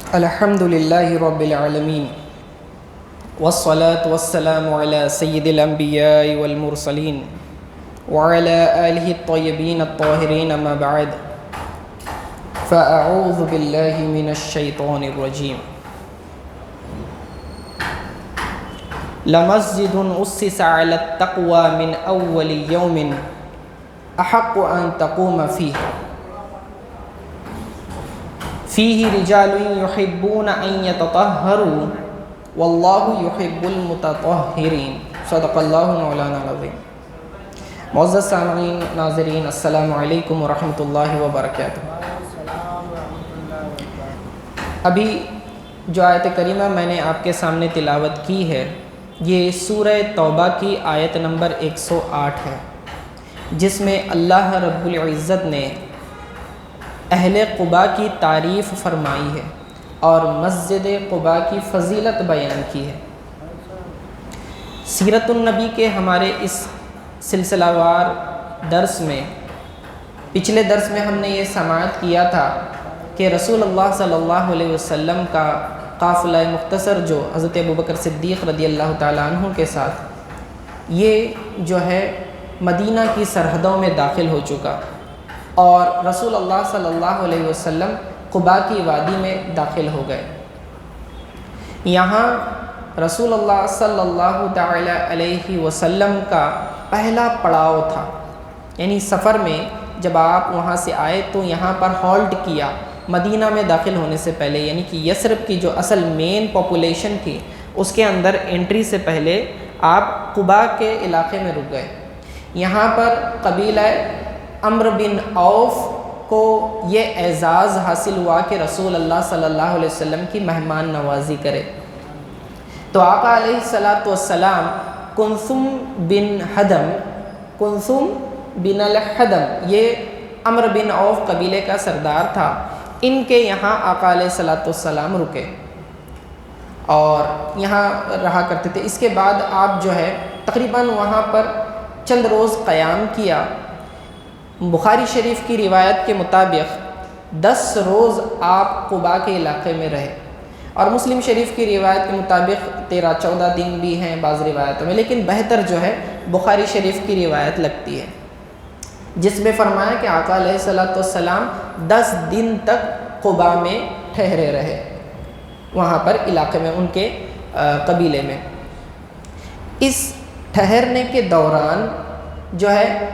الحمد لله رب العالمين والصلاة والسلام على سيد الأنبياء والمرسلين وعلى آله الطيبين الطاهرين أما بعد فأعوذ بالله من الشيطان الرجيم لمسجد أسس على التقوى من أول يوم أحق أن تقوم فيه رجال يحبون أن يتطهروا والله يحب المتطهرين صدق اللہ مولانا العظیم۔ معزز سامعین ناظرین، السلام علیکم ورحمۃ اللہ وبرکاتہ۔ ابھی جو آیت کریمہ میں نے آپ کے سامنے تلاوت کی ہے، یہ سورہ توبہ کی آیت نمبر 108 ہے، جس میں اللہ رب العزت نے اہل قباء کی تعریف فرمائی ہے اور مسجد قباء کی فضیلت بیان کی ہے۔ سیرت النبی کے ہمارے اس سلسلہ وار درس میں، پچھلے درس میں ہم نے یہ سماعت کیا تھا کہ رسول اللہ صلی اللہ علیہ وسلم کا قافلہ مختصر جو حضرت ابوبکر صدیق رضی اللہ تعالیٰ عنہ کے ساتھ یہ جو ہے مدینہ کی سرحدوں میں داخل ہو چکا، اور رسول اللہ صلی اللہ علیہ وسلم قباء کی وادی میں داخل ہو گئے۔ یہاں رسول اللہ صلی اللہ تعالی علیہ وسلم کا پہلا پڑاؤ تھا، یعنی سفر میں جب آپ وہاں سے آئے تو یہاں پر ہالٹ کیا مدینہ میں داخل ہونے سے پہلے، یعنی کہ یثرب کی جو اصل مین پاپولیشن تھی اس کے اندر انٹری سے پہلے آپ قباء کے علاقے میں رک گئے۔ یہاں پر قبیلہ عمرو بن عوف کو یہ اعزاز حاصل ہوا کہ رسول اللہ صلی اللہ علیہ وسلم کی مہمان نوازی کرے، تو آقا علیہ السلام کنثم بن الحدم یہ عمرو بن عوف قبیلے کا سردار تھا، ان کے یہاں آقا علیہ السلام رکے اور یہاں رہا کرتے تھے۔ اس کے بعد آپ جو ہے تقریباً وہاں پر چند روز قیام کیا۔ بخاری شریف کی روایت کے مطابق 10 روز آپ قباء کے علاقے میں رہے، اور مسلم شریف کی روایت کے مطابق 13-14 دن بھی ہیں بعض روایتوں میں، لیکن بہتر جو ہے بخاری شریف کی روایت لگتی ہے، جس میں فرمایا کہ آقا علیہ السلام 10 دن تک قباء میں ٹھہرے رہے، وہاں پر علاقے میں ان کے قبیلے میں۔ اس ٹھہرنے کے دوران جو ہے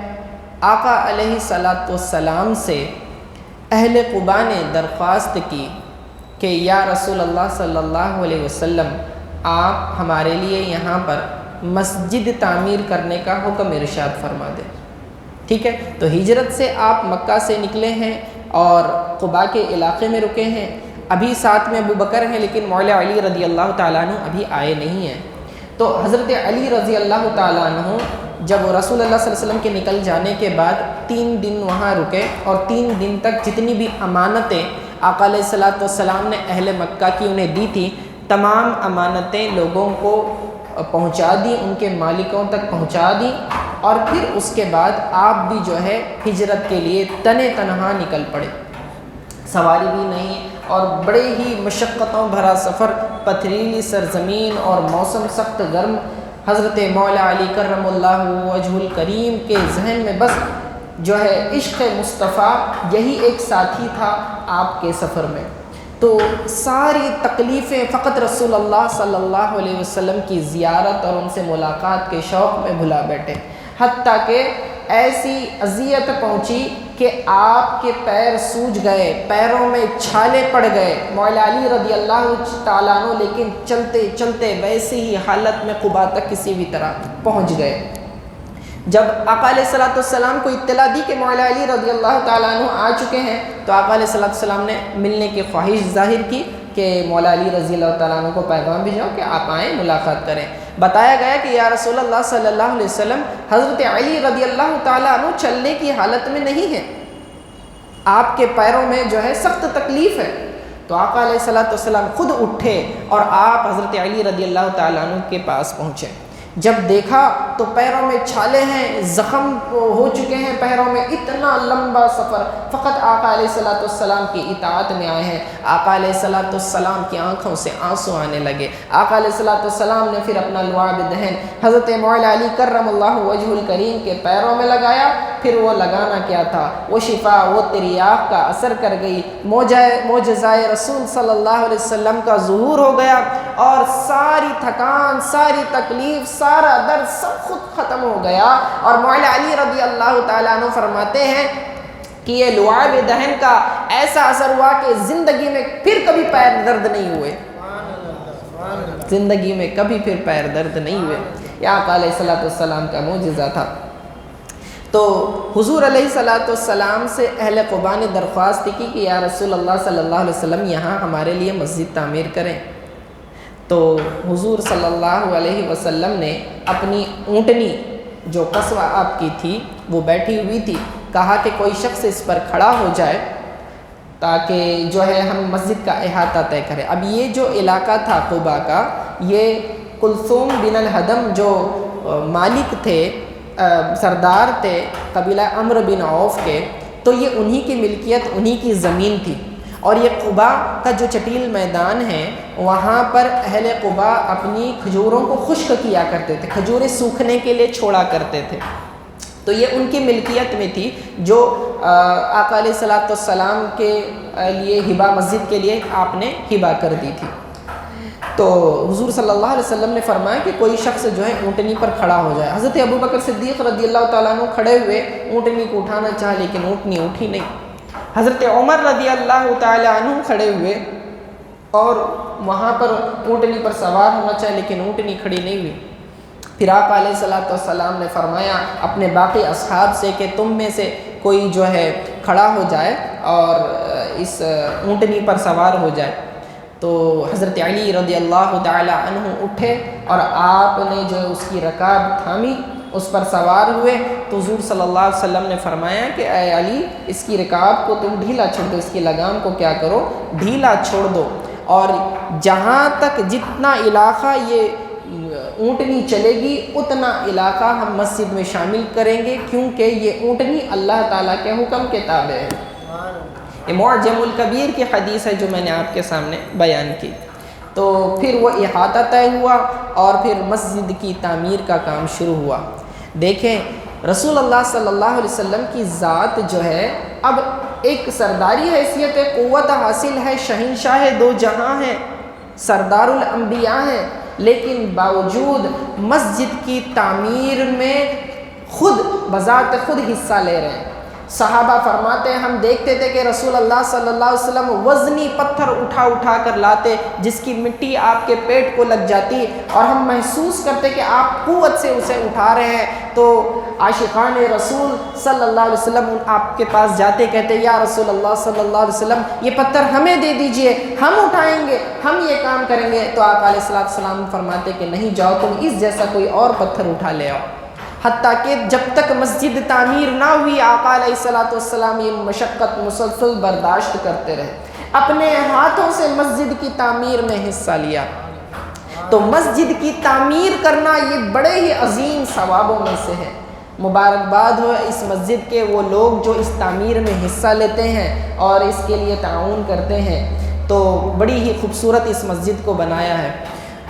آقا علیہ السلام سے اہل قباء نے درخواست کی کہ یا رسول اللہ صلی اللہ علیہ وسلم، آپ ہمارے لیے یہاں پر مسجد تعمیر کرنے کا حکم ارشاد فرما دیں۔ ٹھیک ہے، تو ہجرت سے آپ مکہ سے نکلے ہیں اور قباء کے علاقے میں رکے ہیں، ابھی ساتھ میں ابو بکر ہیں، لیکن مولا علی رضی اللہ تعالیٰ عنہ ابھی آئے نہیں ہیں۔ تو حضرت علی رضی اللہ تعالیٰ عنہ جب رسول اللہ صلی اللہ علیہ وسلم کے نکل جانے کے بعد 3 دن وہاں رکے، اور 3 دن تک جتنی بھی امانتیں آقا علیہ السلام نے اہل مکہ کی انہیں دی تھی، تمام امانتیں لوگوں کو پہنچا دی، ان کے مالکوں تک پہنچا دی، اور پھر اس کے بعد آپ بھی جو ہے ہجرت کے لیے تنہا نکل پڑے، سواری بھی نہیں، اور بڑے ہی مشقتوں بھرا سفر، پتھریلی سرزمین اور موسم سخت گرم۔ حضرت مولا علی کرم اللہ وجہ الکریم کے ذہن میں بس جو ہے عشق مصطفیٰ یہی ایک ساتھی تھا آپ کے سفر میں، تو ساری تکلیفیں فقط رسول اللہ صلی اللہ علیہ وسلم کی زیارت اور ان سے ملاقات کے شوق میں بھلا بیٹھے، حتیٰ کہ ایسی اذیت پہنچی کہ آپ کے پیر سوج گئے، پیروں میں چھالے پڑ گئے مولا علی رضی اللہ تعالیٰ عنہ، لیکن چلتے چلتے ویسی ہی حالت میں قباء تک کسی بھی طرح پہنچ گئے۔ جب آقا علیہ السلام کو اطلاع دی کہ مولا علی رضی اللہ تعالیٰ عنہ آ چکے ہیں، تو آقا علیہ السلام نے ملنے کی خواہش ظاہر کی کہ مولا علی رضی اللہ تعالیٰ عنہ کو پیغام بھیجو کہ آپ آئیں، ملاقات کریں۔ بتایا گیا کہ یا رسول اللہ صلی اللہ علیہ وسلم، حضرت علی رضی اللہ تعالیٰ عنہ چلنے کی حالت میں نہیں ہے، آپ کے پیروں میں جو ہے سخت تکلیف ہے۔ تو آقا علیہ السلام خود اٹھے اور آپ حضرت علی رضی اللہ تعالیٰ عنہ کے پاس پہنچے۔ جب دیکھا تو پیروں میں چھالے ہیں، زخم ہو چکے ہیں پیروں میں، اتنا لمبا سفر، فقط آقا علیہ الصلوۃ والسلام کی اطاعت میں آئے ہیں۔ آقا علیہ الصلوۃ والسلام کی آنکھوں سے آنسو آنے لگے۔ آقا علیہ الصلوۃ والسلام نے پھر اپنا لعاب دہن حضرت مولا علی کرم اللہ وجہ الکریم کے پیروں میں لگایا۔ پھر وہ لگانا کیا تھا، وہ شفا، وہ تریاق کا اثر کر گئی، معجزہ رسول صلی اللہ علیہ وسلم کا ظہور ہو گیا، اور ساری تھکان، ساری تکلیف، سارا درد سب خود ختم ہو گیا۔ اور مولا علی رضی اللہ تعالیٰ عنہ فرماتے ہیں کہ یہ لعاب دہن کا ایسا اثر ہوا کہ زندگی میں پھر کبھی پیر درد نہیں ہوئے، زندگی میں کبھی پھر پیر درد نہیں ہوئے۔ یہ آقا علیہ الصلوۃ والسلام کا معجزہ تھا۔ تو حضور علیہ الصلوۃ والسلام سے اہل قباء نے درخواست کی کہ یا رسول اللہ صلی اللہ علیہ وسلم یہاں ہمارے لیے مسجد تعمیر کریں۔ تو حضور صلی اللہ علیہ وسلم نے اپنی اونٹنی جو قصوہ آپ کی تھی وہ بیٹھی ہوئی تھی، کہا کہ کوئی شخص اس پر کھڑا ہو جائے تاکہ جو ہے ہم مسجد کا احاطہ طے کریں۔ اب یہ جو علاقہ تھا قباء کا، یہ کلثوم بن الحدم جو مالک تھے، سردار تھے قبیلہ عمرو بن عوف کے، تو یہ انہی کی ملکیت، انہی کی زمین تھی۔ اور یہ قباء کا جو چٹیل میدان ہے، وہاں پر اہل قباء اپنی کھجوروں کو خشک کیا کرتے تھے، کھجوریں سوکھنے کے لیے چھوڑا کرتے تھے، تو یہ ان کی ملکیت میں تھی، جو آقا علیہ الصلوۃ والسلام کے لیے ہبہ، مسجد کے لیے آپ نے ہبہ کر دی تھی۔ تو حضور صلی اللہ علیہ وسلم نے فرمایا کہ کوئی شخص جو ہے اونٹنی پر کھڑا ہو جائے۔ حضرت ابوبکر صدیق رضی اللہ تعالیٰ عنہ کھڑے ہوئے، اونٹنی کو اٹھانا چاہا لیکن اونٹنی اٹھی نہیں۔ حضرت عمر رضی اللہ تعالیٰ عنہ کھڑے ہوئے اور وہاں پر اونٹنی پر سوار ہونا چاہے لیکن اونٹنی کھڑی نہیں ہوئی۔ پھر آقا علیہ الصلوۃ والسلام نے فرمایا اپنے باقی اصحاب سے کہ تم میں سے کوئی جو ہے کھڑا ہو جائے اور اس اونٹنی پر سوار ہو جائے۔ تو حضرت علی رضی اللہ تعالیٰ عنہ اٹھے اور آپ نے جو اس کی رکاب تھامی، اس پر سوار ہوئے، تو حضور صلی اللہ علیہ وسلم نے فرمایا کہ اے علی، اس کی رکاب کو تم ڈھیلا چھوڑ دو، اس کی لگام کو کیا کرو، ڈھیلا چھوڑ دو، اور جہاں تک جتنا علاقہ یہ اونٹنی چلے گی اتنا علاقہ ہم مسجد میں شامل کریں گے، کیونکہ یہ اونٹنی اللہ تعالیٰ کے حکم کے تابع ہے۔ یہ معجم الکبیر کی حدیث ہے جو میں نے آپ کے سامنے بیان کی۔ تو پھر وہ احاطہ طے ہوا اور پھر مسجد کی تعمیر کا کام شروع ہوا۔ دیکھیں رسول اللہ صلی اللہ علیہ وسلم کی ذات جو ہے، اب ایک سرداری حیثیت قوت حاصل ہے، شہنشاہ دو جہاں ہیں، سردار الانبیاء ہیں، لیکن باوجود مسجد کی تعمیر میں خود بذات خود حصہ لے رہے ہیں۔ صحابہ فرماتے ہیں ہم دیکھتے تھے کہ رسول اللہ صلی اللہ علیہ وسلم وزنی پتھر اٹھا اٹھا کر لاتے، جس کی مٹی آپ کے پیٹ کو لگ جاتی، اور ہم محسوس کرتے کہ آپ قوت سے اسے اٹھا رہے ہیں۔ تو عاشقان رسول صلی اللہ علیہ وسلم آپ کے پاس جاتے، کہتے یا رسول اللہ صلی اللہ علیہ وسلم یہ پتھر ہمیں دے دیجئے، ہم اٹھائیں گے، ہم یہ کام کریں گے۔ تو آپ علیہ السلام فرماتے کہ نہیں، جاؤ تم اس جیسا کوئی اور پتھر اٹھا لے آؤ۔ حتیٰ کہ جب تک مسجد تعمیر نہ ہوئی، آقا علیہ السلام یہ مشقت مسلسل برداشت کرتے رہے، اپنے ہاتھوں سے مسجد کی تعمیر میں حصہ لیا۔ تو مسجد کی تعمیر کرنا یہ بڑے ہی عظیم ثوابوں میں سے ہے۔ مبارکباد ہو اس مسجد کے وہ لوگ جو اس تعمیر میں حصہ لیتے ہیں اور اس کے لیے تعاون کرتے ہیں۔ تو بڑی ہی خوبصورت اس مسجد کو بنایا ہے۔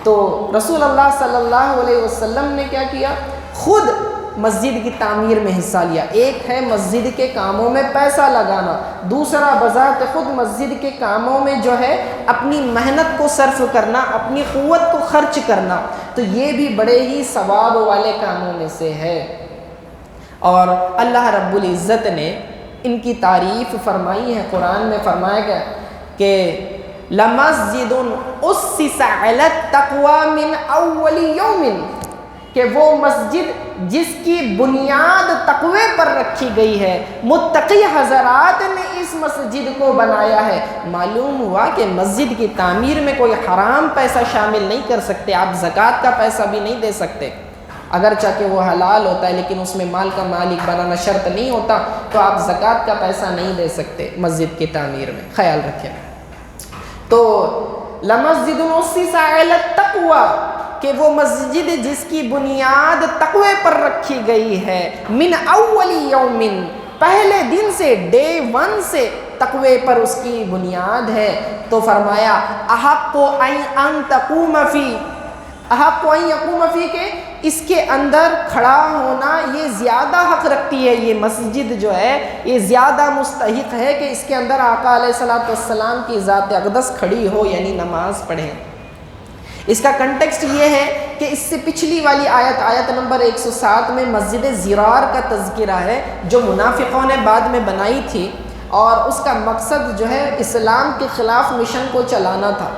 تو رسول اللہ صلی اللہ علیہ وسلم نے کیا کیا، خود مسجد کی تعمیر میں حصہ لیا۔ ایک ہے مسجد کے کاموں میں پیسہ لگانا، دوسرا بذات خود مسجد کے کاموں میں جو ہے اپنی محنت کو صرف کرنا، اپنی قوت کو خرچ کرنا۔ تو یہ بھی بڑے ہی ثواب والے کاموں میں سے ہے۔ اور اللہ رب العزت نے ان کی تعریف فرمائی ہے، قرآن میں فرمایا گیا کہ لَمَسْجِدٌ أُسِّسَ عَلَى التَّقْوَى مِنْ أَوَّلِ يَوْمٍ، کہ وہ مسجد جس کی بنیاد تقوی پر رکھی گئی ہے، متقی حضرات نے اس مسجد کو بنایا ہے۔ معلوم ہوا کہ مسجد کی تعمیر میں کوئی حرام پیسہ شامل نہیں کر سکتے، آپ زکوٰۃ کا پیسہ بھی نہیں دے سکتے، اگرچہ کہ وہ حلال ہوتا ہے لیکن اس میں مال کا مالک بنانا شرط نہیں ہوتا، تو آپ زکوٰۃ کا پیسہ نہیں دے سکتے مسجد کی تعمیر میں، خیال رکھیں۔ تو لَمَسْجِدٌ أُسِّسَ عَلَى التَّقْوَى، کہ وہ مسجد جس کی بنیاد تقوی پر رکھی گئی ہے، من اول یومن، پہلے دن سے، ڈے 1 سے تقوی پر اس کی بنیاد ہے، تو فرمایا احق ان تقوم فی، احق ان یقوم فی، کہ اس کے اندر کھڑا ہونا یہ زیادہ حق رکھتی ہے، یہ مسجد جو ہے یہ زیادہ مستحق ہے کہ اس کے اندر آقا علیہ الصلوۃ والسلام کی ذات اقدس کھڑی ہو، یعنی نماز پڑھیں۔ اس کا کنٹیکسٹ یہ ہے کہ اس سے پچھلی والی آیت نمبر 107 میں مسجد زرار کا تذکرہ ہے، جو منافقوں نے بعد میں بنائی تھی، اور اس کا مقصد جو ہے اسلام کے خلاف مشن کو چلانا تھا،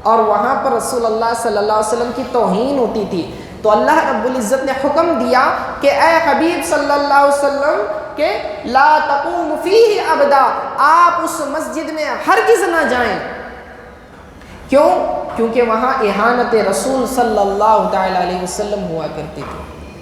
اور وہاں پر رسول اللہ صلی اللہ علیہ وسلم کی توہین ہوتی تھی۔ تو اللہ رب العزت نے حکم دیا کہ اے حبیب صلی اللہ علیہ وسلم کہ لا تقوم فیہ ابدا، آپ اس مسجد میں ہرگز نہ جائیں۔ کیوں؟ کیونکہ وہاں اہانت رسول صلی اللہ تعالی علیہ وسلم ہوا کرتی تھی،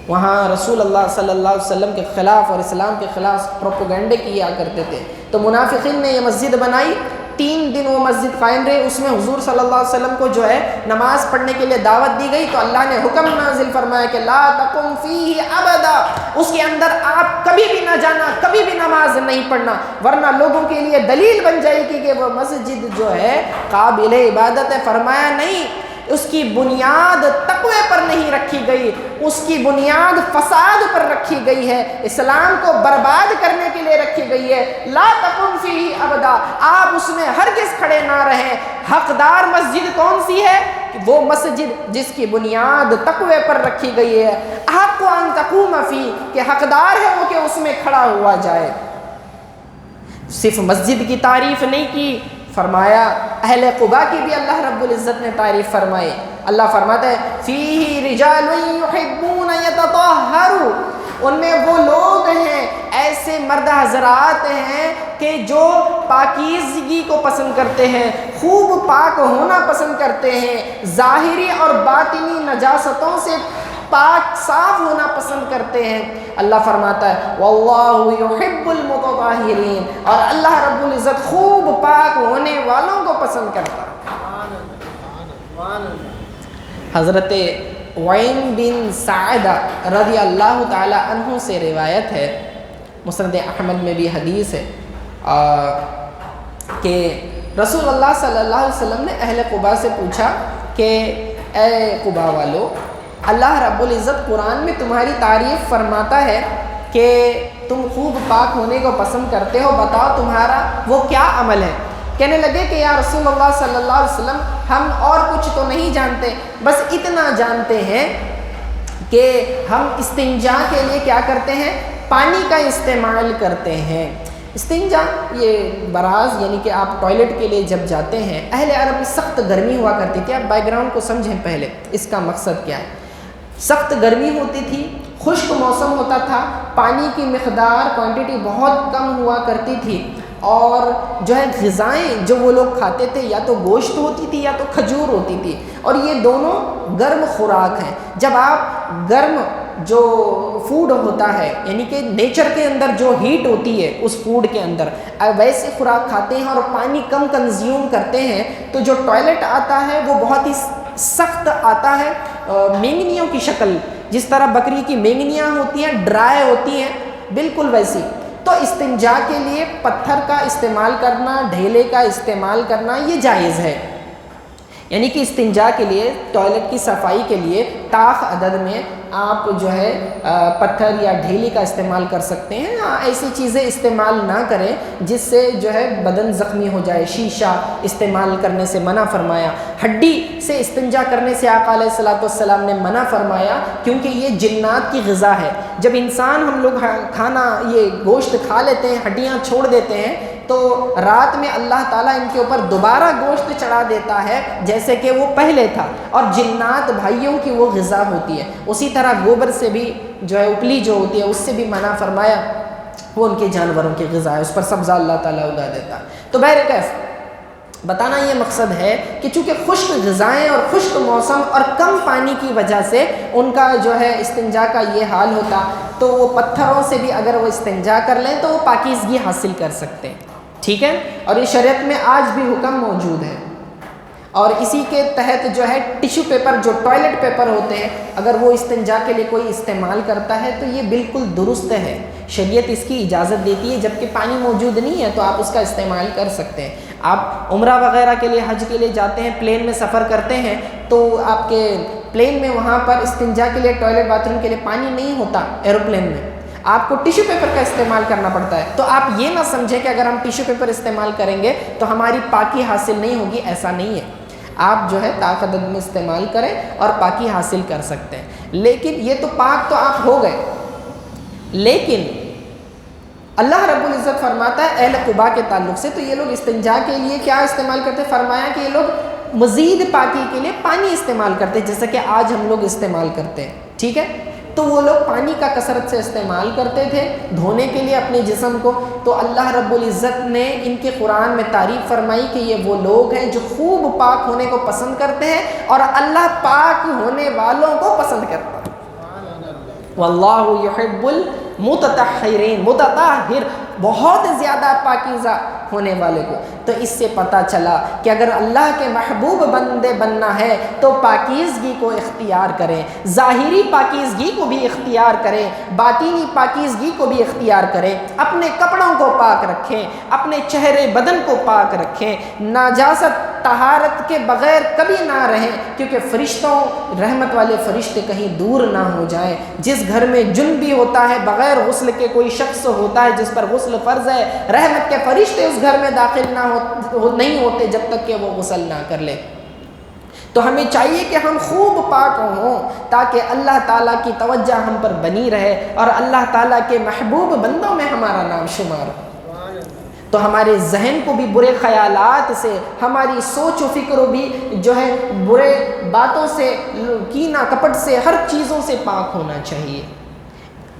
وہاں رسول اللہ صلی اللہ علیہ وسلم کے خلاف اور اسلام کے خلاف پروپیگنڈے کیا کرتے تھے۔ تو منافقین نے یہ مسجد بنائی، 3 دن وہ مسجد قائم رہی، اس میں حضور صلی اللہ علیہ وسلم کو جو ہے نماز پڑھنے کے لیے دعوت دی گئی، تو اللہ نے حکم نازل فرمایا کہ لا تقم فیہ ابدا، اس کے اندر آپ کبھی بھی نہ جانا، کبھی بھی نماز نہیں پڑھنا، ورنہ لوگوں کے لیے دلیل بن جائے گی کہ وہ مسجد جو ہے قابل عبادت ہے۔ فرمایا نہیں، اس کی بنیاد تقوی پر نہیں رکھی گئی، اس کی بنیاد فساد پر رکھی گئی ہے، اسلام کو برباد کرنے کے لیے رکھی گئی ہے۔ لا تقم فیہ ابدا، آپ اس میں ہرگز کھڑے نہ رہیں۔ حقدار مسجد کون سی ہے؟ وہ مسجد جس کی بنیاد تقوی پر رکھی گئی ہے۔ احق ان تقوم فیہ، کہ حقدار ہے وہ کہ اس میں کھڑا ہوا جائے۔ صرف مسجد کی تعریف نہیں کی، فرمایا اہل قباء کی بھی اللہ رب العزت نے تعریف فرمائی۔ اللہ فرماتا ہے فیہ رجال یحبون یتطہروا، ان میں وہ لوگ ہیں، ایسے مرد حضرات ہیں کہ جو پاکیزگی کو پسند کرتے ہیں، خوب پاک ہونا پسند کرتے ہیں، ظاہری اور باطنی نجاستوں سے پاک صاف ہونا پسند کرتے ہیں۔ اللہ فرماتا ہے واللہ یحب المتطہرین، اور اللہ رب العزت خوب پاک ہونے والوں کو پسند کرتا ہے۔ حضرت وعین بن سعدہ رضی اللہ تعالی عنہ سے روایت ہے، مسند احمد میں بھی حدیث ہے، کہ رسول اللہ صلی اللہ علیہ وسلم نے اہل قباء سے پوچھا کہ اے قباء والو، اللہ رب العزت قرآن میں تمہاری تعریف فرماتا ہے کہ تم خوب پاک ہونے کو پسند کرتے ہو، بتاؤ تمہارا وہ کیا عمل ہے؟ کہنے لگے کہ یا رسول اللہ صلی اللہ علیہ وسلم، ہم اور کچھ تو نہیں جانتے، بس اتنا جانتے ہیں کہ ہم استنجا کے لیے کیا کرتے ہیں؟ پانی کا استعمال کرتے ہیں۔ استنجا یہ براز، یعنی کہ آپ ٹوائلٹ کے لیے جب جاتے ہیں، اہل عرب میں سخت گرمی ہوا کرتی تھی۔ آپ بیک گراؤنڈ کو سمجھیں پہلے، اس کا مقصد کیا ہے۔ سخت گرمی ہوتی تھی، خشک موسم ہوتا تھا، پانی کی مقدار کوانٹٹی بہت کم ہوا کرتی تھی، اور جو ہے غذائیں جو وہ لوگ کھاتے تھے یا تو گوشت ہوتی تھی یا تو کھجور ہوتی تھی، اور یہ دونوں گرم خوراک ہیں۔ جب آپ گرم جو فوڈ ہوتا ہے، یعنی کہ نیچر کے اندر جو ہیٹ ہوتی ہے اس فوڈ کے اندر، ویسے خوراک کھاتے ہیں اور پانی کم کنزیوم کرتے ہیں، تو جو ٹوائلٹ آتا ہے وہ بہت ہی سخت آتا ہے، مینگنیوں کی شکل، جس طرح بکری کی مینگنیاں ہوتی ہیں، ڈرائی ہوتی ہیں، بالکل ویسی۔ تو استنجا کے لیے پتھر کا استعمال کرنا، ڈھیلے کا استعمال کرنا یہ جائز ہے، یعنی کہ استنجا کے لیے، ٹوائلٹ کی صفائی کے لیے طاق عدد میں آپ جو ہے پتھر یا ڈھیلی کا استعمال کر سکتے ہیں۔ ایسی چیزیں استعمال نہ کریں جس سے جو ہے بدن زخمی ہو جائے۔ شیشہ استعمال کرنے سے منع فرمایا، ہڈی سے استنجا کرنے سے آقا علیہ الصلوۃ والسلام نے منع فرمایا، کیونکہ یہ جنات کی غذا ہے۔ جب انسان، ہم لوگ کھانا یہ گوشت کھا لیتے ہیں، ہڈیاں چھوڑ دیتے ہیں، تو رات میں اللہ تعالیٰ ان کے اوپر دوبارہ گوشت چڑھا دیتا ہے جیسے کہ وہ پہلے تھا، اور جنات بھائیوں کی وہ غذا ہوتی ہے۔ اسی طرح گوبر سے بھی جو ہے اپلی جو ہوتی ہے اس سے بھی منع فرمایا، وہ ان کے جانوروں کی غذا ہے، اس پر سبزہ اللہ تعالیٰ اگا دیتا ہے۔ تو بہرکیف بتانا یہ مقصد ہے کہ چونکہ خشک غذائیں اور خشک موسم اور کم پانی کی وجہ سے ان کا جو ہے استنجا کا یہ حال ہوتا، تو وہ پتھروں سے بھی اگر وہ استنجا کر لیں تو وہ پاکیزگی حاصل کر سکتے ہیں، ٹھیک ہے۔ اور یہ شریعت میں آج بھی حکم موجود ہے۔ اور اسی کے تحت جو ہے ٹیشو پیپر، جو ٹوائلٹ پیپر ہوتے ہیں، اگر وہ استنجا کے لیے کوئی استعمال کرتا ہے تو یہ بالکل درست ہے، شریعت اس کی اجازت دیتی ہے، جبکہ پانی موجود نہیں ہے تو آپ اس کا استعمال کر سکتے ہیں۔ آپ عمرہ وغیرہ کے لیے، حج کے لیے جاتے ہیں، پلین میں سفر کرتے ہیں تو آپ کے پلین میں وہاں پر استنجا کے لیے، ٹوائلٹ باتھ روم کے لیے پانی نہیں ہوتا ایروپلین میں، آپ کو ٹیشو پیپر کا استعمال کرنا پڑتا ہے۔ تو آپ یہ نہ سمجھیں کہ اگر ہم ٹیشو پیپر استعمال کریں گے تو ہماری پاکی حاصل نہیں ہوگی، ایسا نہیں ہے۔ آپ جو ہے طاقت میں استعمال کریں اور پاکی حاصل کر سکتے ہیں، لیکن یہ تو پاک تو آپ ہو گئے، لیکن اللہ رب العزت فرماتا ہے اہل قباء کے تعلق سے، تو یہ لوگ استنجا کے لیے کیا استعمال کرتے ہیں؟ فرمایا کہ یہ لوگ مزید پاکی کے لیے پانی استعمال کرتے ہیں، جیسا کہ آج ہم لوگ استعمال کرتے ہیں، ٹھیک ہے؟ تو وہ لوگ پانی کا کثرت سے استعمال کرتے تھے دھونے کے لیے اپنے جسم کو۔ تو اللہ رب العزت نے ان کے قرآن میں تعریف فرمائی کہ یہ وہ لوگ ہیں جو خوب پاک ہونے کو پسند کرتے ہیں، اور اللہ پاک ہونے والوں کو پسند کرتا ہے۔ واللہ یحب المتطہرین، متطہر، بہت زیادہ پاکیزہ ہونے والے کو۔ تو اس سے پتہ چلا کہ اگر اللہ کے محبوب بندے بننا ہے تو پاکیزگی کو اختیار کریں، ظاہری پاکیزگی کو بھی اختیار کریں، باطینی پاکیزگی کو بھی اختیار کریں، اپنے کپڑوں کو پاک رکھیں، اپنے چہرے بدن کو پاک رکھیں، نجاست طہارت کے بغیر کبھی نہ رہیں، کیونکہ فرشتوں، رحمت والے فرشتے کہیں دور نہ ہو جائیں۔ جس گھر میں جنبی ہوتا ہے، بغیر غسل کے کوئی شخص ہوتا ہے جس پر غسل فرض ہے، رحمت کے فرشتے اس گھر میں داخل نہیں ہوتے جب تک کہ وہ غسل نہ کر لے۔ تو ہمیں چاہیے کہ ہم خوب پاک ہوں تاکہ اللہ تعالیٰ کی توجہ ہم پر بنی رہے اور اللہ تعالیٰ کے محبوب بندوں میں ہمارا نام شمار ہو۔ تو ہمارے ذہن کو بھی برے خیالات سے، ہماری سوچ و فکر بھی جو ہے برے باتوں سے، کینہ کپٹ سے، ہر چیزوں سے پاک ہونا چاہیے۔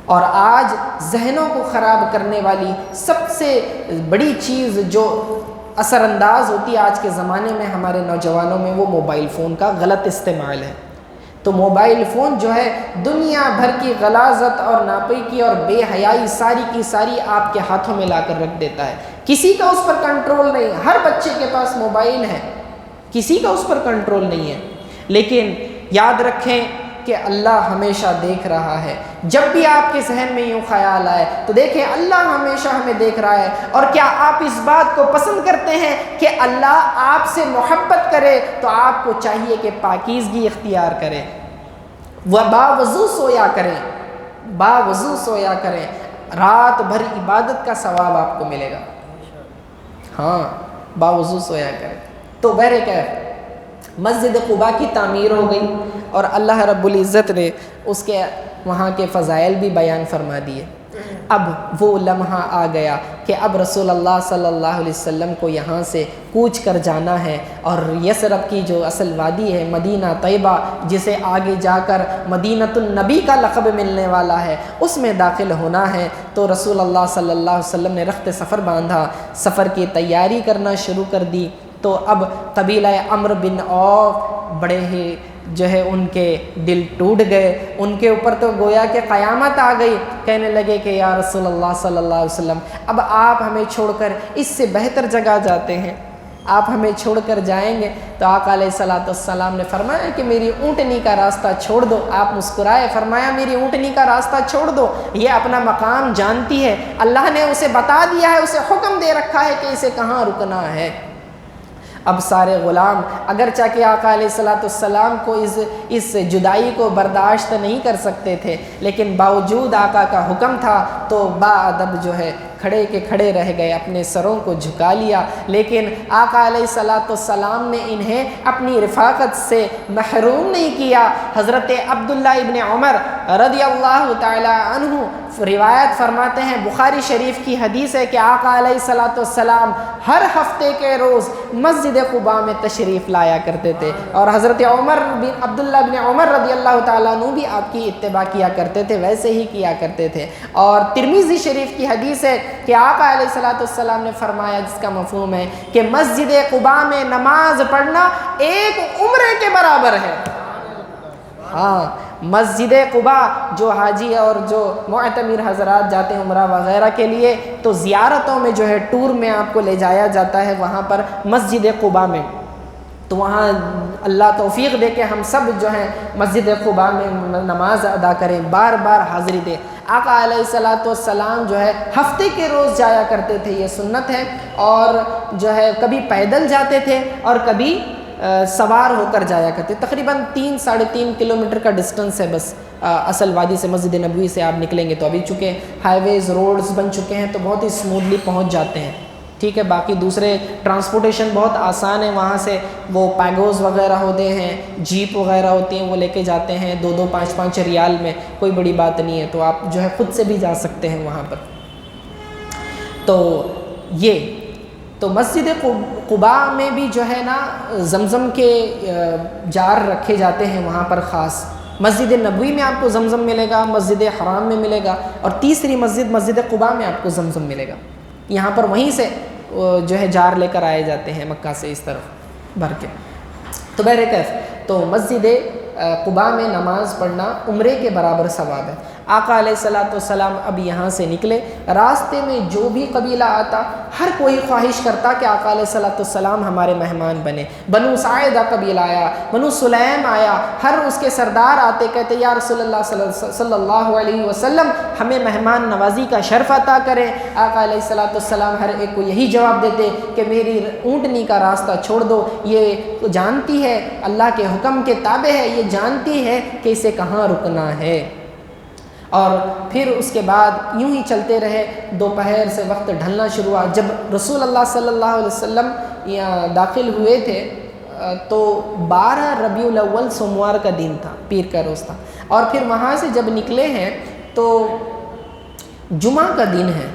اور آج ذہنوں کو خراب کرنے والی سب سے بڑی چیز جو اثر انداز ہوتی ہے آج کے زمانے میں ہمارے نوجوانوں میں، وہ موبائل فون کا غلط استعمال ہے۔ تو موبائل فون جو ہے دنیا بھر کی غلاظت اور ناپاکی اور بے حیائی ساری کی ساری آپ کے ہاتھوں میں لا کر رکھ دیتا ہے۔ کسی کا اس پر کنٹرول نہیں، ہر بچے کے پاس موبائل ہے، کسی کا اس پر کنٹرول نہیں ہے۔ لیکن یاد رکھیں کہ اللہ ہمیشہ دیکھ رہا ہے۔ جب بھی آپ کے ذہن میں یوں خیال آئے تو دیکھیں اللہ ہمیشہ ہمیں دیکھ رہا ہے۔ اور کیا آپ اس بات کو پسند کرتے ہیں کہ اللہ آپ سے محبت کرے؟ تو آپ کو چاہیے کہ پاکیزگی اختیار کریں، وہ باوضو سویا کریں، باوضو سویا کریں، رات بھر عبادت کا ثواب آپ کو ملے گا۔ ہاں، باوضو سویا کریں۔ تو بہرکیف مسجد قباء کی تعمیر ہو گئی اور اللہ رب العزت نے اس کے وہاں کے فضائل بھی بیان فرما دیے۔ اب وہ لمحہ آ گیا کہ اب رسول اللہ صلی اللہ علیہ وسلم کو یہاں سے کوچ کر جانا ہے، اور یثرب کی جو اصل وادی ہے مدینہ طیبہ، جسے آگے جا کر مدینۃ النبی کا لقب ملنے والا ہے، اس میں داخل ہونا ہے۔ تو رسول اللہ صلی اللہ علیہ وسلم نے رخت سفر باندھا، سفر کی تیاری کرنا شروع کر دی۔ تو اب قبیلہ عمرو بن عوف بڑے ہی جو ہے ان کے دل ٹوٹ گئے، ان کے اوپر تو گویا کہ قیامت آ گئی۔ کہنے لگے کہ یا رسول اللہ صلی اللہ علیہ وسلم، اب آپ ہمیں چھوڑ کر اس سے بہتر جگہ جاتے ہیں، آپ ہمیں چھوڑ کر جائیں گے؟ تو آقا علیہ الصلوۃ والسلام نے فرمایا کہ میری اونٹنی کا راستہ چھوڑ دو۔ آپ مسکرائے، فرمایا میری اونٹنی کا راستہ چھوڑ دو، یہ اپنا مقام جانتی ہے، اللہ نے اسے بتا دیا ہے، اسے حکم دے رکھا ہے کہ اسے کہاں رکنا ہے۔ اب سارے غلام اگرچہ کہ آقا علیہ الصلوۃ والسلام کو اس جدائی کو برداشت نہیں کر سکتے تھے، لیکن باوجود آقا کا حکم تھا تو باادب جو ہے کھڑے کے کھڑے رہ گئے، اپنے سروں کو جھکا لیا۔ لیکن آقا علیہ الصلوۃ والسلام نے انہیں اپنی رفاقت سے محروم نہیں کیا۔ حضرت عبداللہ ابن عمر رضی اللہ تعالی عنہ روایت فرماتے ہیں، بخاری شریف کی حدیث ہے کہ آقا علیہ الصلوۃ والسلام ہر ہفتے کے روز مسجد قباء میں تشریف لایا کرتے تھے، اور حضرت عبداللہ بن عمر رضی اللہ تعالیٰ عنہ بھی آپ کی اتباع کیا کرتے تھے، ویسے ہی کیا کرتے تھے۔ اور ترمذی شریف کی حدیث ہے کہ آقا علیہ الصلوۃ والسلام نے فرمایا، جس کا مفہوم ہے کہ مسجد قباء میں نماز پڑھنا ایک عمرے کے برابر ہے۔ ہاں، مسجد قباء جو حاجی اور جو معتمر حضرات جاتے ہیں عمرہ وغیرہ کے لیے، تو زیارتوں میں جو ہے ٹور میں آپ کو لے جایا جاتا ہے وہاں پر مسجد قباء میں۔ تو وہاں اللہ توفیق دے کہ ہم سب جو ہیں مسجد قباء میں نماز ادا کریں، بار بار حاضری دیں۔ آقا علیہ الصلوۃ والسلام جو ہے ہفتے کے روز جایا کرتے تھے، یہ سنت ہے، اور جو ہے کبھی پیدل جاتے تھے اور کبھی سوار ہو کر جایا کرتے۔ تقریباً 3-3.5 کلومیٹر کا ڈسٹنس ہے بس اصل وادی سے، مسجد نبوی سے آپ نکلیں گے تو ابھی چونکہ ہائی ویز روڈز بن چکے ہیں تو بہت ہی اسموتھلی پہنچ جاتے ہیں، ٹھیک ہے۔ باقی دوسرے ٹرانسپورٹیشن بہت آسان ہے، وہاں سے وہ پیگوز وغیرہ ہوتے ہیں، جیپ وغیرہ ہوتی ہیں، وہ لے کے جاتے ہیں 2-2 5-5 ریال میں، کوئی بڑی بات نہیں ہے، تو آپ جو ہے خود سے بھی جا سکتے ہیں وہاں پر۔ تو مسجد قباء میں بھی جو ہے نا زمزم کے جار رکھے جاتے ہیں وہاں پر خاص۔ مسجد نبوی میں آپ کو زمزم ملے گا، مسجد حرام میں ملے گا، اور تیسری مسجد قباء میں آپ کو زمزم ملے گا۔ یہاں پر وہیں سے جو ہے جار لے کر آئے جاتے ہیں مکہ سے اس طرف بھر کے۔ تو بہرکیف تو مسجد قباء میں نماز پڑھنا عمرے کے برابر ثواب ہے۔ آقا علیہ الصلوۃ والسلام اب یہاں سے نکلے، راستے میں جو بھی قبیلہ آتا ہر کوئی خواہش کرتا کہ آقا علیہ الصلوۃ والسلام ہمارے مہمان بنے۔ بنو ساعدہ قبیلہ آیا، بنو سلیم آیا، ہر اس کے سردار آتے کہتے یا رسول اللہ صلی اللہ علیہ وسلم ہمیں مہمان نوازی کا شرف عطا کریں۔ آقا علیہ الصلوۃ والسلام ہر ایک کو یہی جواب دیتے کہ میری اونٹنی کا راستہ چھوڑ دو، یہ جانتی ہے اللہ کے حکم کے تابع ہے، یہ جانتی ہے کہ اسے کہاں رکنا ہے۔ اور پھر اس کے بعد یوں ہی چلتے رہے، دوپہر سے وقت ڈھلنا شروع ہوا۔ جب رسول اللہ صلی اللہ علیہ وسلم یہاں داخل ہوئے تھے تو 12 ربیع الاول سوموار کا دن تھا، پیر کا روز تھا، اور پھر وہاں سے جب نکلے ہیں تو جمعہ کا دن ہے۔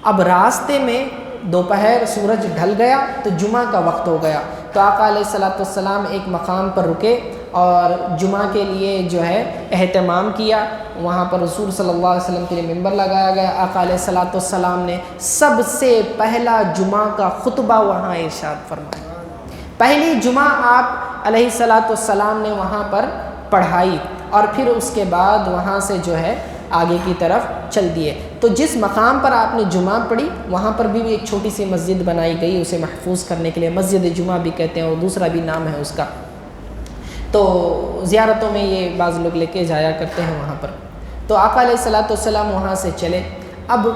اب راستے میں دوپہر سورج ڈھل گیا تو جمعہ کا وقت ہو گیا، تو آقا علیہ الصلوۃ والسلام ایک مقام پر رکے اور جمعہ کے لیے جو ہے اہتمام کیا۔ وہاں پر رسول صلی اللہ علیہ وسلم کے لیے ممبر لگایا گیا۔ آقا علیہ الصلوۃ والسلام نے سب سے پہلا جمعہ کا خطبہ وہاں ارشاد فرمایا۔ پہلی جمعہ آپ علیہ الصلوۃ والسلام نے وہاں پر پڑھائی، اور پھر اس کے بعد وہاں سے جو ہے آگے کی طرف چل دیے۔ تو جس مقام پر آپ نے جمعہ پڑھی وہاں پر بھی ایک چھوٹی سی مسجد بنائی گئی، اسے محفوظ کرنے کے لیے مسجد جمعہ بھی کہتے ہیں، اور دوسرا بھی نام ہے اس کا۔ تو زیارتوں میں یہ بعض لوگ لے کے جایا کرتے ہیں وہاں پر۔ تو آقا علیہ الصلوۃ والسلام وہاں سے چلے۔ اب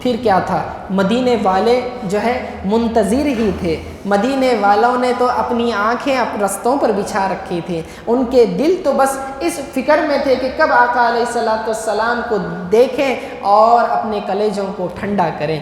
پھر کیا تھا، مدینے والے جو ہے منتظر ہی تھے، مدینے والوں نے تو اپنی آنکھیں رستوں پر بچھا رکھی تھی، ان کے دل تو بس اس فکر میں تھے کہ کب آقا علیہ الصلوۃ والسلام کو دیکھیں اور اپنے کلیجوں کو ٹھنڈا کریں۔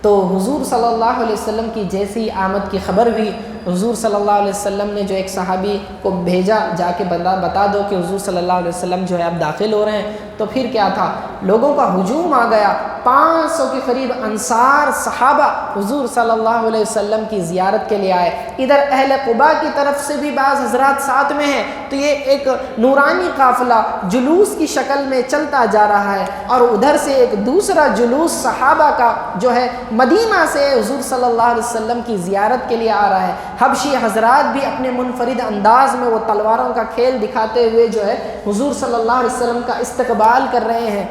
تو حضور صلی اللہ علیہ وسلم کی جیسی آمد کی خبر ہوئی، حضور صلی اللہ علیہ وسلم نے جو ایک صحابی کو بھیجا جا کے بتا دو کہ حضور صلی اللہ علیہ وسلم جو ہے اب داخل ہو رہے ہیں۔ تو پھر کیا تھا، لوگوں کا ہجوم آ گیا، 500 کے قریب انصار صحابہ حضور صلی اللہ علیہ وسلم کی زیارت کے لیے آئے۔ ادھر اہل قباء کی طرف سے بھی بعض حضرات ساتھ میں ہیں، تو یہ ایک نورانی قافلہ جلوس کی شکل میں چلتا جا رہا ہے، اور ادھر سے ایک دوسرا جلوس صحابہ کا جو ہے مدینہ سے حضور صلی اللہ علیہ وسلم کی زیارت کے لیے آ رہا ہے۔ حبشی حضرات بھی اپنے منفرد انداز میں وہ تلواروں کا کھیل دکھاتے ہوئے جو ہے حضور صلی اللہ علیہ وسلم کا استقبال کر رہے ہیں۔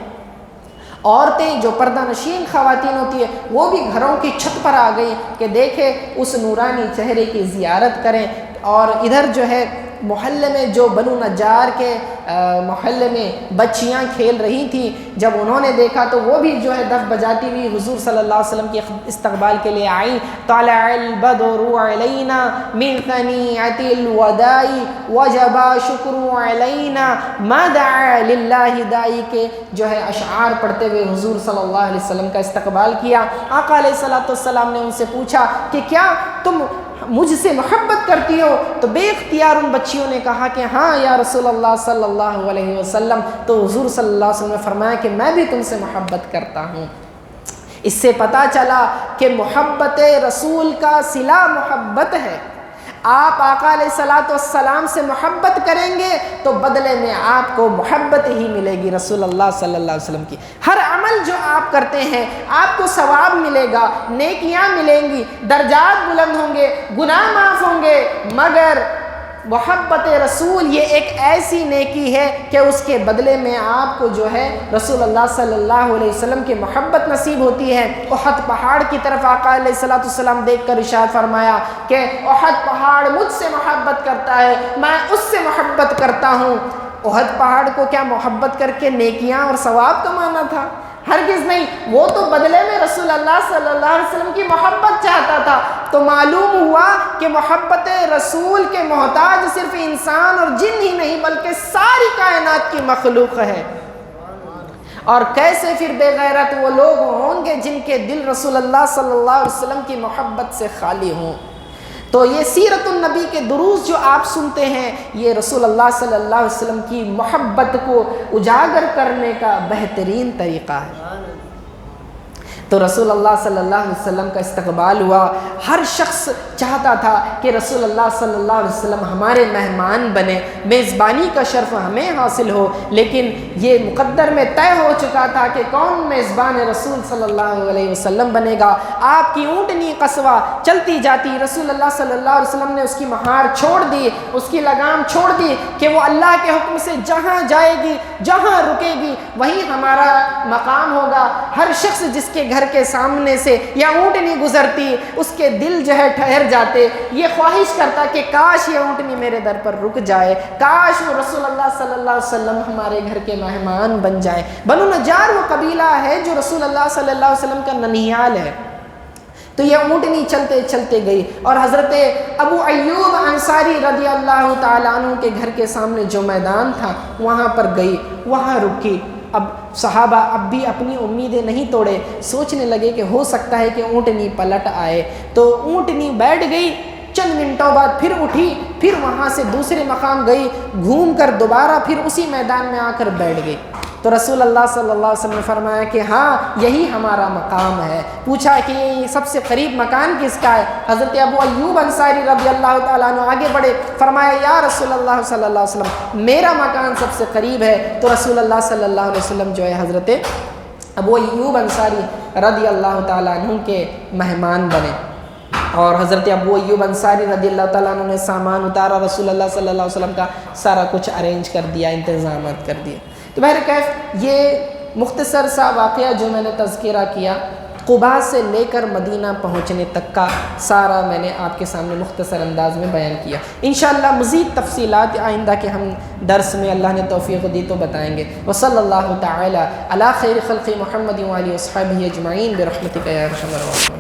عورتیں جو پردہ نشین خواتین ہوتی ہے وہ بھی گھروں کی چھت پر آ گئی کہ دیکھیں اس نورانی چہرے کی زیارت کریں۔ اور ادھر جو ہے محلے میں جو بنو نجار کے محلے میں بچیاں کھیل رہی تھیں، جب انہوں نے دیکھا تو وہ بھی جو ہے دف بجاتی ہوئی حضور صلی اللہ علیہ وسلم کے استقبال کے لیے آئیں۔ طلع البدر علینا من ثنیۃ الوداع وجب شکر علینا ما دعا للہ داعی کے جو ہے اشعار پڑھتے ہوئے حضور صلی اللہ علیہ وسلم کا استقبال کیا۔ آقا علیہ الصلوۃ والسلام نے ان سے پوچھا کہ کیا تم مجھ سے محبت کرتی ہو؟ تو بے اختیار ان بچیوں نے کہا کہ ہاں یا رسول اللہ صلی اللہ علیہ وسلم۔ تو حضور صلی اللہ علیہ وسلم نے فرمایا کہ میں بھی تم سے محبت کرتا ہوں۔ اس سے پتہ چلا کہ محبت رسول کا صلہ محبت ہے۔ آپ آقا علیہ الصلوۃ والسلام سے محبت کریں گے تو بدلے میں آپ کو محبت ہی ملے گی رسول اللہ صلی اللہ علیہ وسلم کی۔ ہر عمل جو آپ کرتے ہیں آپ کو ثواب ملے گا، نیکیاں ملیں گی، درجات بلند ہوں گے، گناہ معاف ہوں گے، مگر محبت رسول یہ ایک ایسی نیکی ہے کہ اس کے بدلے میں آپ کو جو ہے رسول اللہ صلی اللہ علیہ وسلم کی محبت نصیب ہوتی ہے۔ احد پہاڑ کی طرف آقا علیہ الصلوۃ والسلام دیکھ کر ارشاد فرمایا کہ احد پہاڑ مجھ سے محبت کرتا ہے، میں اس سے محبت کرتا ہوں۔ احد پہاڑ کو کیا محبت کر کے نیکیاں اور ثواب کمانا تھا؟ ہرگز نہیں، وہ تو بدلے میں رسول اللہ صلی اللہ علیہ وسلم کی محبت چاہتا تھا۔ تو معلوم ہوا کہ محبت رسول کے محتاج صرف انسان اور جن ہی نہیں بلکہ ساری کائنات کی مخلوق ہے۔ اور کیسے پھر بے غیرت وہ لوگ ہوں گے جن کے دل رسول اللہ صلی اللہ علیہ وسلم کی محبت سے خالی ہوں۔ تو یہ سیرت النبی کے دروس جو آپ سنتے ہیں، یہ رسول اللہ صلی اللہ علیہ وسلم کی محبت کو اجاگر کرنے کا بہترین طریقہ ہے۔ تو رسول اللہ صلی اللہ علیہ وسلم کا استقبال ہوا۔ ہر شخص چاہتا تھا کہ رسول اللہ صلی اللہ علیہ وسلم ہمارے مہمان بنے، میزبانی کا شرف ہمیں حاصل ہو، لیکن یہ مقدر میں طے ہو چکا تھا کہ کون میزبان رسول صلی اللہ علیہ وسلم بنے گا۔ آپ کی اونٹنی قصوہ چلتی جاتی، رسول اللہ صلی اللہ علیہ وسلم نے اس کی مہار چھوڑ دی، اس کی لگام چھوڑ دی کہ وہ اللہ کے حکم سے جہاں جائے گی، جہاں رکے گی وہیں ہمارا مقام ہوگا۔ ہر شخص جس کے گھر کے سامنے سے یا اونٹنی گزرتی، اس کے دل جو ہے ٹھہر جاتے، یہ خواہش کرتا کہ کاش یہ اونٹنی میرے در پر رک جائے، کاش وہ رسول اللہ صلی اللہ علیہ وسلم ہمارے گھر کے مہمان بن جائے۔ بنو نجار وہ قبیلہ ہے جو رسول اللہ صلی اللہ علیہ وسلم کا ننیال ہے۔ تو یہ اونٹنی چلتے چلتے گئی اور حضرت ابو ایوب انصاری رضی اللہ تعالیٰ عنہ کے گھر کے سامنے جو میدان تھا وہاں پر گئی، وہاں رکی۔ اب صحابہ اب بھی اپنی امیدیں نہیں توڑے، سوچنے لگے کہ ہو سکتا ہے کہ اونٹنی پلٹ آئے۔ تو اونٹنی بیٹھ گئی، چند منٹوں بعد پھر اٹھی، پھر وہاں سے دوسرے مقام گئی، گھوم کر دوبارہ پھر اسی میدان میں آ کر بیٹھ گئی۔ تو رسول اللہ صلی اللہ علیہ وسلم نے فرمایا کہ ہاں یہی ہمارا مقام ہے۔ پوچھا کہ یہ سب سے قریب مکان کس کا ہے؟ حضرت ابو ایوب انصاری رضی اللہ تعالیٰ عنہ آگے بڑھے، فرمایا یا رسول اللہ صلی اللہ علیہ وسلم میرا مکان سب سے قریب ہے۔ تو رسول اللہ صلی اللہ علیہ وسلم جو ہے حضرت ابو ایوب انصاری رضی اللہ تعالیٰ عنہ کے مہمان بنے، اور حضرت ابو ایوب انصاری رضی اللہ تعالیٰ عنہ نے سامان اتارا، رسول اللہ صلی اللہ علیہ وسلم کا سارا کچھ ارینج کر دیا، انتظامات کر دیے۔ تو بہرکیف یہ مختصر سا واقعہ جو میں نے تذکرہ کیا، قباء سے لے کر مدینہ پہنچنے تک کا سارا میں نے آپ کے سامنے مختصر انداز میں بیان کیا۔ انشاءاللہ مزید تفصیلات آئندہ کے ہم درس میں اللہ نے توفیق دی تو بتائیں گے۔ وصلی اللہ تعالی علی خیر خلق محمد وآلہ وصحبہ اجمعین برحمتک یا ارحم الراحمین۔